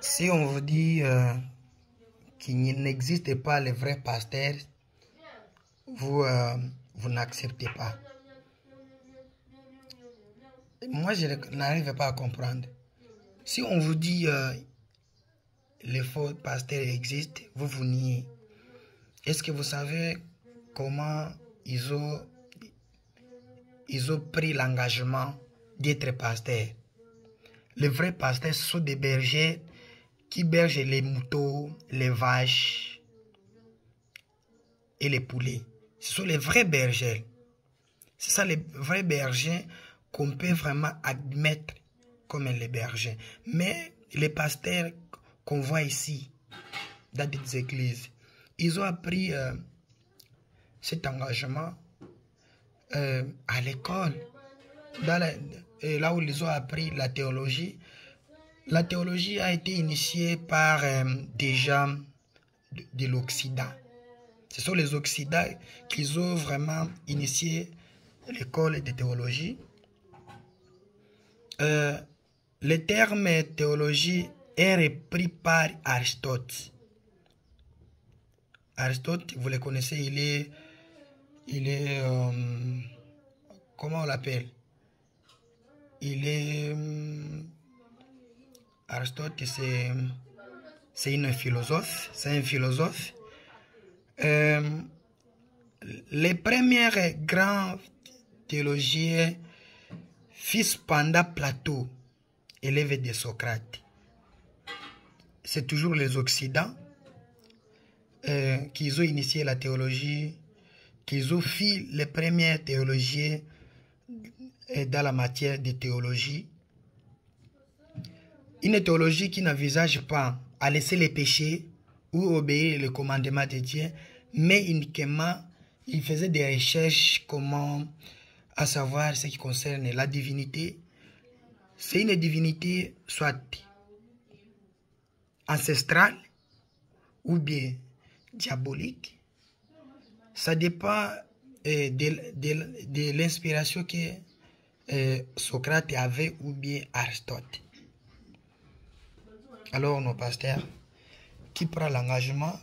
Si on vous dit qu'il n'existe pas le vrai pasteur, vous n'acceptez pas. Moi, je n'arrive pas à comprendre. Si on vous dit les faux pasteurs existent, vous niez. Est-ce que vous savez comment ils ont pris l'engagement d'être pasteurs? Les vrais pasteurs sont des bergers qui bergent les moutons, les vaches et les poulets. Ce sont les vrais bergers. C'est ça les vrais bergers qu'on peut vraiment admettre comme les bergers. Mais les pasteurs qu'on voit ici, dans des églises, ils ont appris cet engagement à l'école. Là où ils ont appris la théologie. La théologie a été initiée par des gens de l'Occident. Ce sont les Occidents qui ont vraiment initié l'école de théologie. Le terme théologie est repris par Aristote. Aristote, vous le connaissez, il est comment on l'appelle? Il est Aristote, c'est un philosophe. Les premiers grands théologiens fils pendant Platon, élève de Socrate. C'est toujours les Occidents qui ont initié la théologie, qui ont fait les premiers théologiens dans la matière de théologie. Une théologie qui n'envisage pas à laisser les péchés ou obéir le commandement de Dieu, mais uniquement, il faisait des recherches comment à savoir ce qui concerne la divinité. C'est une divinité soit ancestrale ou bien diabolique. Ça dépend de l'inspiration que Socrate avait ou bien Aristote. Alors nos pasteurs qui prend l'engagement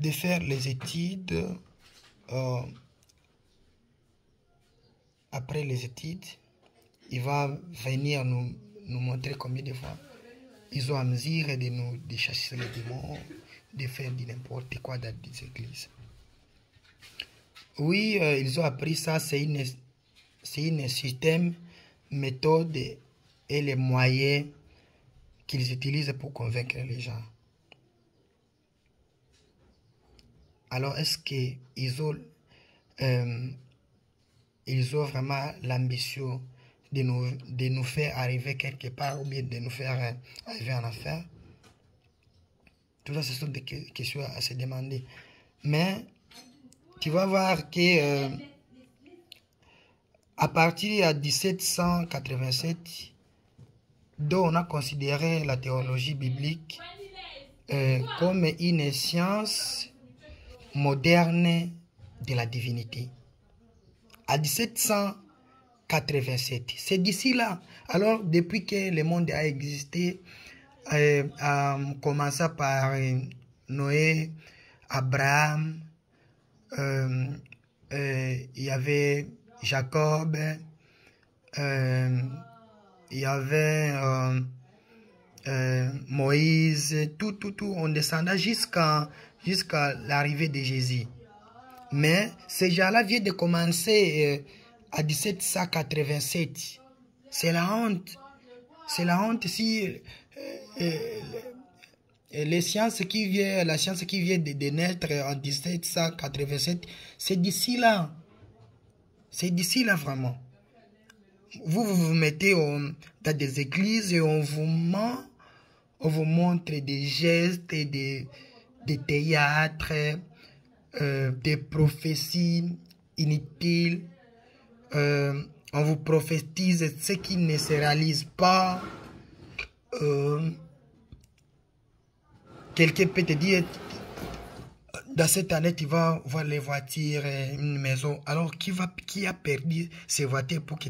de faire les études, après les études, il va venir nous montrer combien de fois ils ont à mesure de chasser les démons, de faire n'importe quoi dans des églises. Oui, ils ont appris ça, c'est un système, méthode et les moyens qu'ils utilisent pour convaincre les gens. Alors, est-ce qu'ils ont vraiment l'ambition de nous faire arriver quelque part ou bien de nous faire arriver en affaire? Tout ça, ce sont des questions à se demander. Mais tu vas voir que à partir de 1787, dont on a considéré la théologie biblique comme une science moderne de la divinité. À 1787, c'est d'ici là. Alors, depuis que le monde a existé, commençant par Noé, Abraham, il y avait Jacob, il y avait Moïse, tout, on descendait jusqu'à l'arrivée de Jésus. Mais ces gens-là viennent de commencer à 1787. C'est la honte. C'est la honte si la science qui vient de naître en 1787, c'est d'ici là. C'est d'ici là vraiment. Vous mettez dans des églises et on vous ment, on vous montre des gestes, des théâtres, des prophéties inutiles. On vous prophétise ce qui ne se réalise pas. Quelqu'un peut te dire, dans cette année, tu vas voir les voitures, une maison. Alors, qui a perdu ces voitures pour que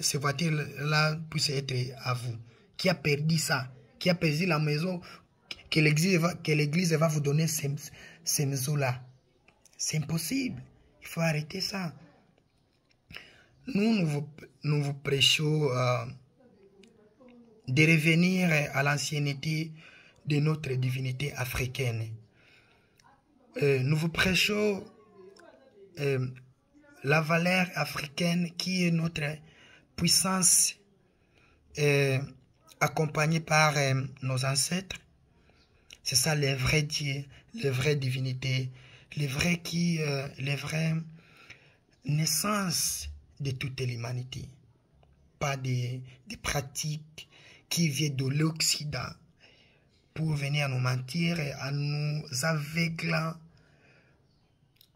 ces voitures-là puissent être à vous? Qui a perdu ça? qui a paisi la maison, que l'église va vous donner ces maisons-là. C'est impossible. Il faut arrêter ça. Nous vous prêchons de revenir à l'ancienneté de notre divinité africaine. Nous vous prêchons la valeur africaine qui est notre puissance accompagnée par nos ancêtres. C'est ça les vrais dieux, les vraies divinités, les vraies naissances de toute l'humanité. Pas des pratiques qui viennent de l'Occident pour venir nous mentir et à nous aveugler.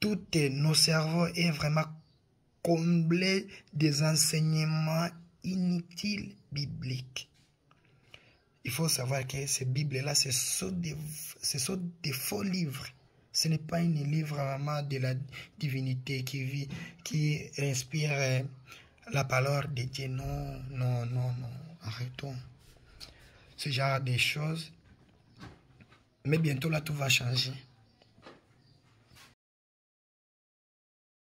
Tous nos cerveaux est vraiment comblé des enseignements inutiles bibliques. Il faut savoir que ces Bibles-là, ce sont des faux livres. Ce n'est pas un livre vraiment de la divinité qui inspire la parole de Dieu. Non, non, non, non. Arrêtons. Ce genre de choses. Mais bientôt là, tout va changer.